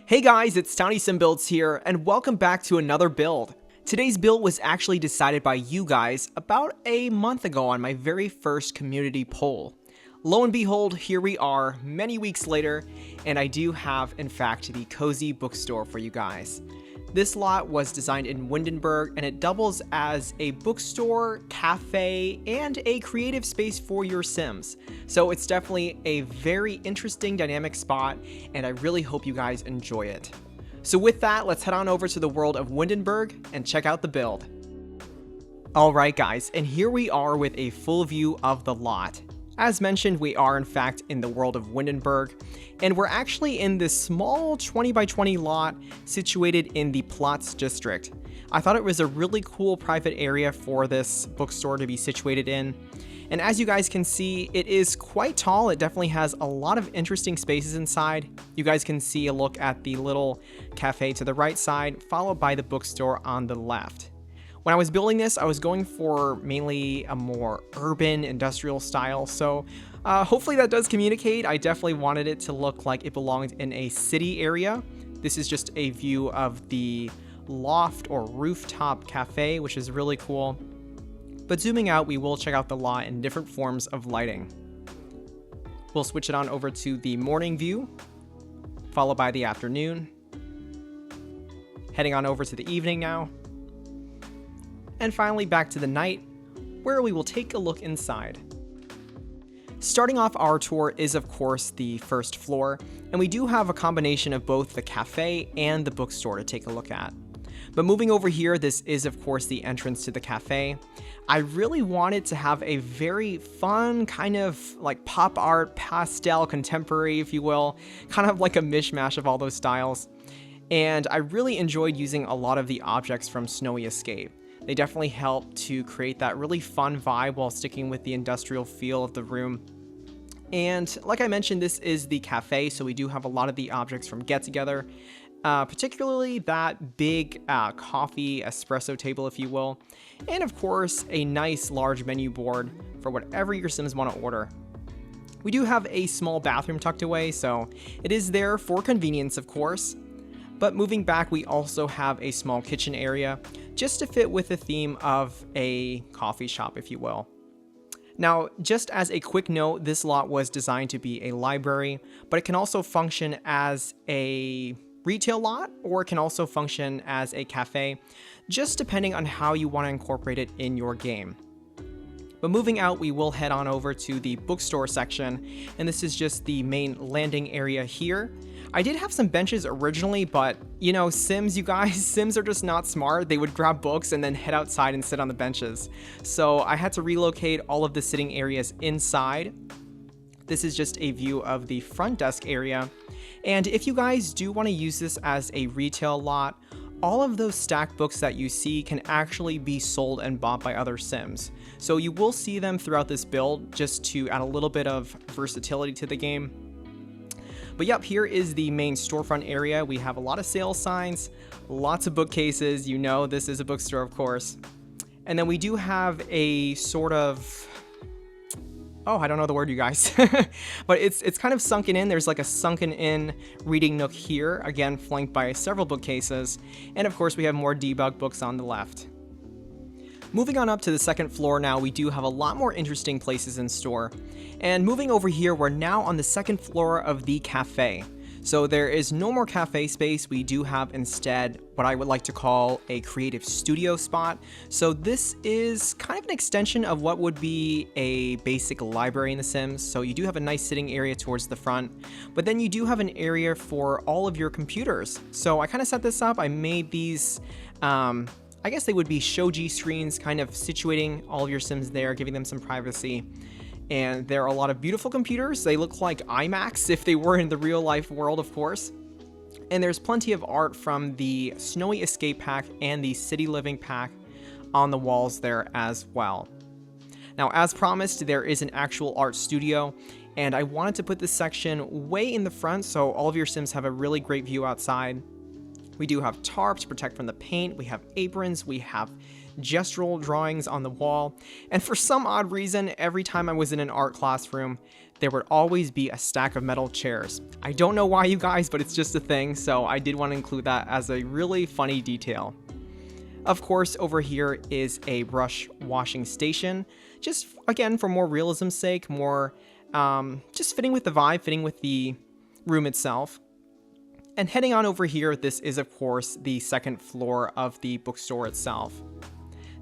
Hey guys, it's towniesimbuilds here, and welcome back to another build. Today's build was actually decided by you guys about a month ago on my very first community poll. Lo and behold, here we are, many weeks later, and I do have, in fact, the Cozy Bookstore for you guys. This lot was designed in Windenburg, and it doubles as a bookstore, cafe, and a creative space for your Sims. So it's definitely a very interesting dynamic spot, and I really hope you guys enjoy it. So with that, let's head on over to the world of Windenburg and check out the build. Alright guys, and here we are with a full view of the lot. As mentioned, we are in fact in the world of Windenburg, and we're actually in this small 20 by 20 lot situated in the 𝗧𝗛𝗡𝗚𝗏 district. I thought it was a really cool private area for this bookstore to be situated in. And as you guys can see, it is quite tall. It definitely has a lot of interesting spaces inside. You guys can see a look at the little cafe to the right side, followed by the bookstore on the left. When I was building this, I was going for mainly a more urban, industrial style, so hopefully that does communicate. I definitely wanted it to look like it belonged in a city area. This is just a view of the Loft or Rooftop Cafe, which is really cool. But zooming out, we will check out the lot in different forms of lighting. We'll switch it on over to the morning view, followed by the afternoon. Heading on over to the evening now. And finally back to the night, where we will take a look inside. Starting off our tour is of course the first floor, and we do have a combination of both the cafe and the bookstore to take a look at. But moving over here, this is of course the entrance to the cafe. I really wanted to have a very fun kind of like pop art, pastel, contemporary if you will, kind of like a mishmash of all those styles. And I really enjoyed using a lot of the objects from 𝗧𝗛𝗏𝗡𝗚𝗏. They definitely help to create that really fun vibe while sticking with the industrial feel of the room. And like I mentioned, this is the cafe, so we do have a lot of the objects from Get Together, particularly that big coffee espresso table, if you will, and of course a nice large menu board for whatever your Sims want to order. We do have a small bathroom tucked away, so it is there for convenience, of course. But moving back, we also have a small kitchen area, just to fit with the theme of a coffee shop, if you will. Now, just as a quick note, this lot was designed to be a library, but it can also function as a retail lot, or it can also function as a cafe, just depending on how you want to incorporate it in your game. But moving out, we will head on over to the bookstore section, and this is just the main landing area here. I did have some benches originally, but you know, Sims, you guys, Sims are just not smart. They would grab books and then head outside and sit on the benches. So I had to relocate all of the sitting areas inside. This is just a view of the front desk area. And if you guys do want to use this as a retail lot, all of those stacked books that you see can actually be sold and bought by other Sims. So you will see them throughout this build just to add a little bit of versatility to the game. But yep, here is the main storefront area. We have a lot of sales signs, lots of bookcases. You know, this is a bookstore, of course. And then we do have a sort of, oh, I don't know the word, you guys, but it's kind of sunken in. There's like a sunken in reading nook here, again, flanked by several bookcases. And of course, we have more debug books on the left. Moving on up to the second floor now, we do have a lot more interesting places in store. And moving over here, we're now on the second floor of the cafe. So there is no more cafe space. We do have instead what I would like to call a creative studio spot. So this is kind of an extension of what would be a basic library in The Sims. So you do have a nice sitting area towards the front, but then you do have an area for all of your computers. So I kind of set this up. I made these, I guess they would be shoji screens, kind of situating all of your Sims there, giving them some privacy. And there are a lot of beautiful computers. They look like iMacs if they were in the real life world, of course. And there's plenty of art from the Snowy Escape pack and the City Living pack on the walls there as well. Now, as promised, there is an actual art studio, and I wanted to put this section way in the front so all of your Sims have a really great view outside. We do have tarps to protect from the paint, we have aprons, we have gestural drawings on the wall, and for some odd reason, every time I was in an art classroom, there would always be a stack of metal chairs. I don't know why, you guys, but it's just a thing, so I did want to include that as a really funny detail. Of course, over here is a brush washing station, just again for more realism's sake, more just fitting with the vibe, fitting with the room itself. And heading on over here, this is of course the second floor of the bookstore itself.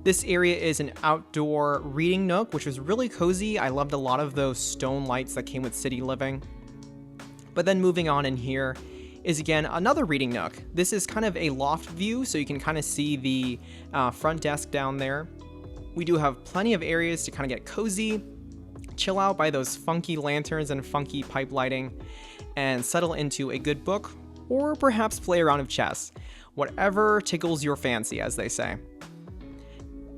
This area is an outdoor reading nook, which was really cozy. I loved a lot of those stone lights that came with city living. But then moving on in here is again another reading nook. This is kind of a loft view, so you can kind of see the front desk down there. We do have plenty of areas to kind of get cozy, chill out by those funky lanterns and funky pipe lighting, and settle into a good book, or perhaps play a round of chess. Whatever tickles your fancy, as they say.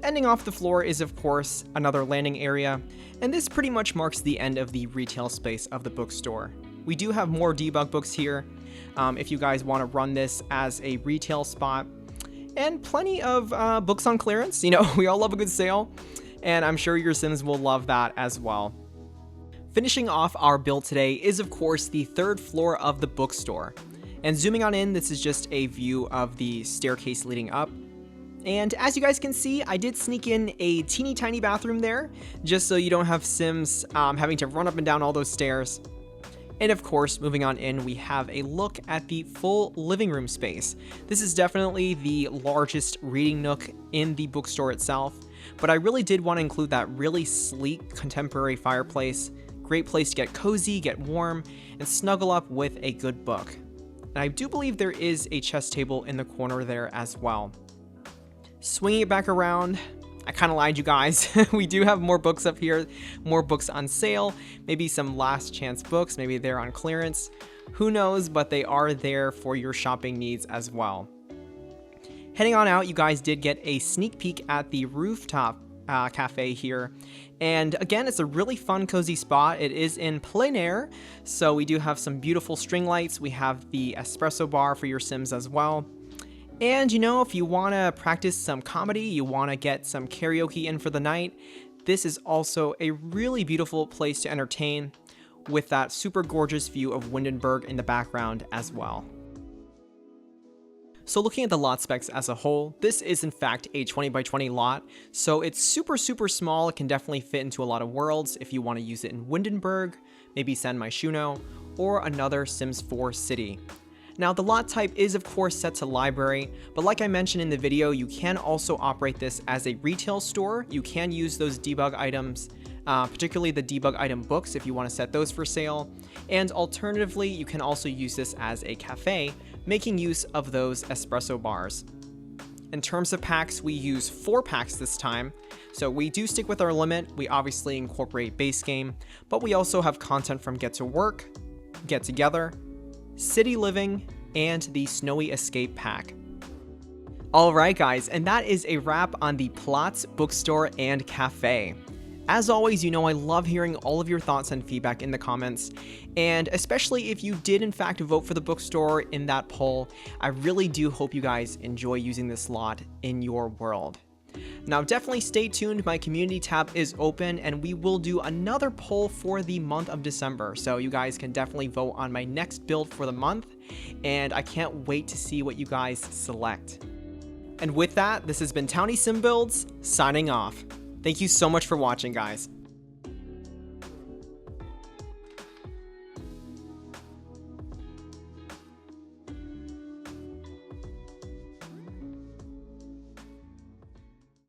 Ending off the floor is of course another landing area, and this pretty much marks the end of the retail space of the bookstore. We do have more debug books here, if you guys want to run this as a retail spot, and plenty of books on clearance. You know, we all love a good sale, and I'm sure your Sims will love that as well. Finishing off our build today is of course the third floor of the bookstore. And zooming on in, this is just a view of the staircase leading up. And as you guys can see, I did sneak in a teeny tiny bathroom there, just so you don't have Sims having to run up and down all those stairs. And of course, moving on in, we have a look at the full living room space. This is definitely the largest reading nook in the bookstore itself, but I really did want to include that really sleek contemporary fireplace. Great place to get cozy, get warm, and snuggle up with a good book. And I do believe there is a chess table in the corner there as well. Swinging it back around, I kind of lied, you guys. We do have more books up here, more books on sale, maybe some last chance books, maybe they're on clearance. Who knows, but they are there for your shopping needs as well. Heading on out, you guys did get a sneak peek at the Rooftop Cafe here. And again, it's a really fun, cozy spot. It is in plein air, so we do have some beautiful string lights. We have the espresso bar for your Sims as well. And you know, if you want to practice some comedy, you want to get some karaoke in for the night, this is also a really beautiful place to entertain with that super gorgeous view of Windenburg in the background as well. So looking at the lot specs as a whole, this is in fact a 20 by 20 lot, so it's super small. It can definitely fit into a lot of worlds if you want to use it in Windenburg, maybe 𝗧𝗛𝗏𝗏, or another Sims 4 city. Now the lot type is of course set to library, but like I mentioned in the video, you can also operate this as a retail store. You can use those debug items, particularly the debug item books if you want to set those for sale, and alternatively you can also use this as a cafe, making use of those espresso bars. In terms of packs, we use 4 packs this time, so we do stick with our limit. We obviously incorporate base game, but we also have content from Get to Work, Get Together, City Living, and the Snowy Escape pack. Alright guys, and that is a wrap on the 𝗧𝗏𝗏𝗏 Bookstore and Cafe. As always, you know I love hearing all of your thoughts and feedback in the comments, and especially if you did in fact vote for the bookstore in that poll, I really do hope you guys enjoy using this lot in your world. Now definitely stay tuned, my community tab is open and we will do another poll for the month of December, so you guys can definitely vote on my next build for the month, and I can't wait to see what you guys select. And with that, this has been 𝗧𝗏𝗏𝗡𝗚 signing off. Thank you so much for watching, guys.